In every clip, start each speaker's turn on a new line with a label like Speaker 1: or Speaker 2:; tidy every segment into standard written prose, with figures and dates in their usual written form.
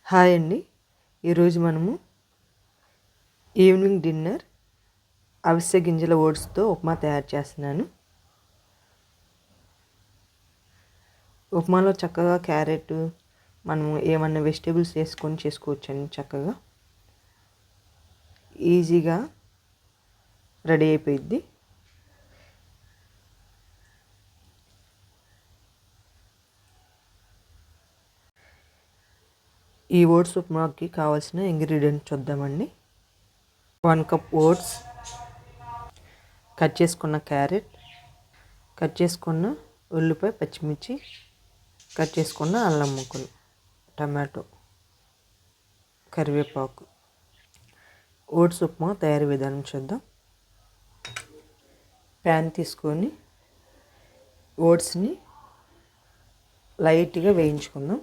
Speaker 1: Hi అండి. ఈరోజు మనము ఈవినింగ్ డిన్నర్ అవిసె గింజల ఓట్స్తో ఉప్మా తయారు చేస్తున్నాను. ఉప్మాలో చక్కగా క్యారెట్ మనము ఏమన్నా వెజిటేబుల్స్ వేసుకొని చేసుకోవచ్చండి. చక్కగా ఈజీగా రెడీ అయిపోయిద్ది. ఈ ఓట్స్ ఉప్మాకి కావాల్సిన ఇంగ్రీడియంట్స్ చూద్దామండి. 1 కప్ ఓట్స్, కట్ చేసుకున్న క్యారెట్, కట్ చేసుకున్న ఉల్లిపాయ, పచ్చిమిర్చి, కట్ చేసుకున్న అల్లం ముక్కలు, టమాటో, కరివేపాకు. ఓట్స్ ఉప్మా తయారీ విధానం చూద్దాం. ప్యాన్ తీసుకొని ఓట్స్ని లైట్గా వేయించుకుందాం.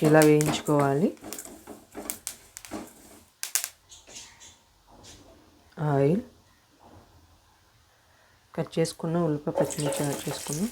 Speaker 1: ఇలా వేయించుకోవాలి. ఆయిల్, కట్ చేసుకున్న ఉల్లిపాయ, పచ్చిమిర్చి యాడ్ చేసుకున్నాం.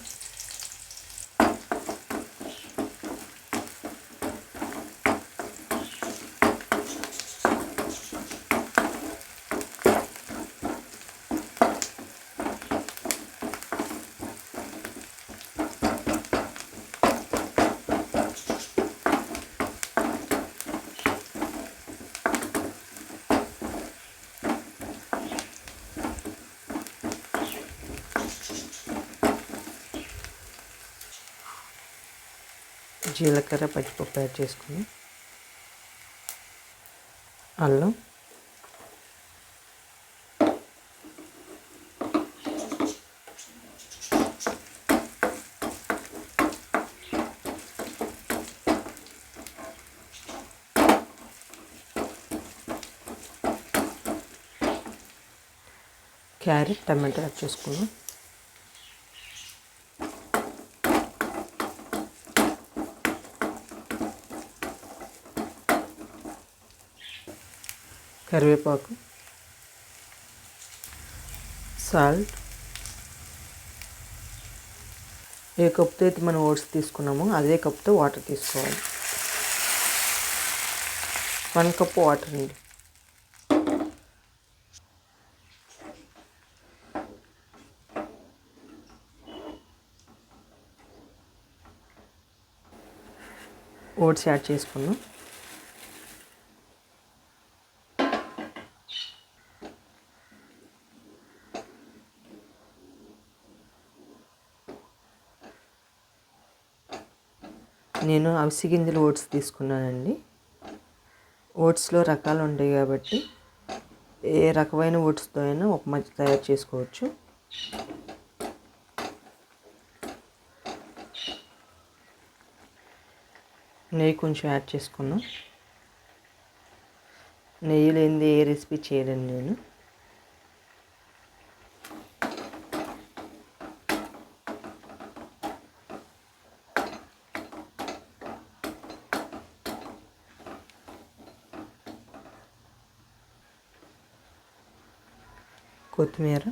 Speaker 1: జీలకర్ర, పచ్చిపప్పు యాడ్ చేసుకుని, అల్లం, క్యారెట్, టమాటో యాడ్ చేసుకున్నాం. కరివేపాకు, సాల్ట్. ఏ కప్తో అయితే మనం ఓట్స్ తీసుకున్నామో అదే కప్తో వాటర్ తీసుకోవాలి. 1 కప్ వాటర్ అండి. ఓట్స్ యాడ్ చేసుకున్నాం. నేను అవిసె గింజలు ఓట్స్ తీసుకున్నానండి. ఓట్స్లో రకాలు ఉంటాయి కాబట్టి ఏ రకమైన ఓట్స్తో అయినా ఉప్మా తయారు చేసుకోవచ్చు. నెయ్యి కొంచెం యాడ్ చేసుకున్నాం. నెయ్యి లేనిది ఏ రెసిపీ చేయలేను నేను. కొత్తిమీర,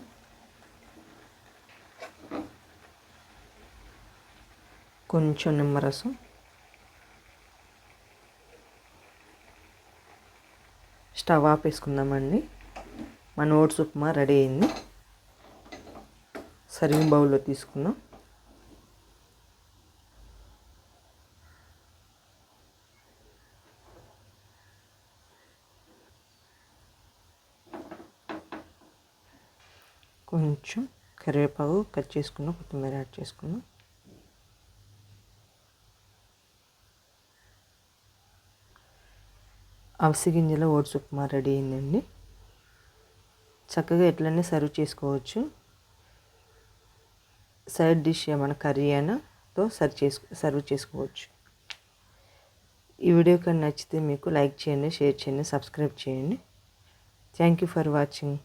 Speaker 1: కొంచెం నిమ్మరసం, స్టవ్ ఆపేసుకుందామండి. మన ఓట్స్ ఉప్మా రెడీ అయింది. సర్వింగ్ బౌల్లో తీసుకుందాం. కొంచెం కరివేపాకు, కట్ చేసుకున్న కొత్తిమీర యాడ్ చేసుకున్నాం. అవిసె గింజల ఓట్స్ ఉప్మా రెడీ అయిందండి. చక్కగా ఎట్లనే సర్వ్ చేసుకోవచ్చు. సైడ్ డిష్ ఏమైనా కర్రీ అయినా తో సర్వ్ చేసుకోవచ్చు. ఈ వీడియో కానీ నచ్చితే మీకు లైక్ చేయండి, షేర్ చేయండి, సబ్స్క్రైబ్ చేయండి. Thank you for watching.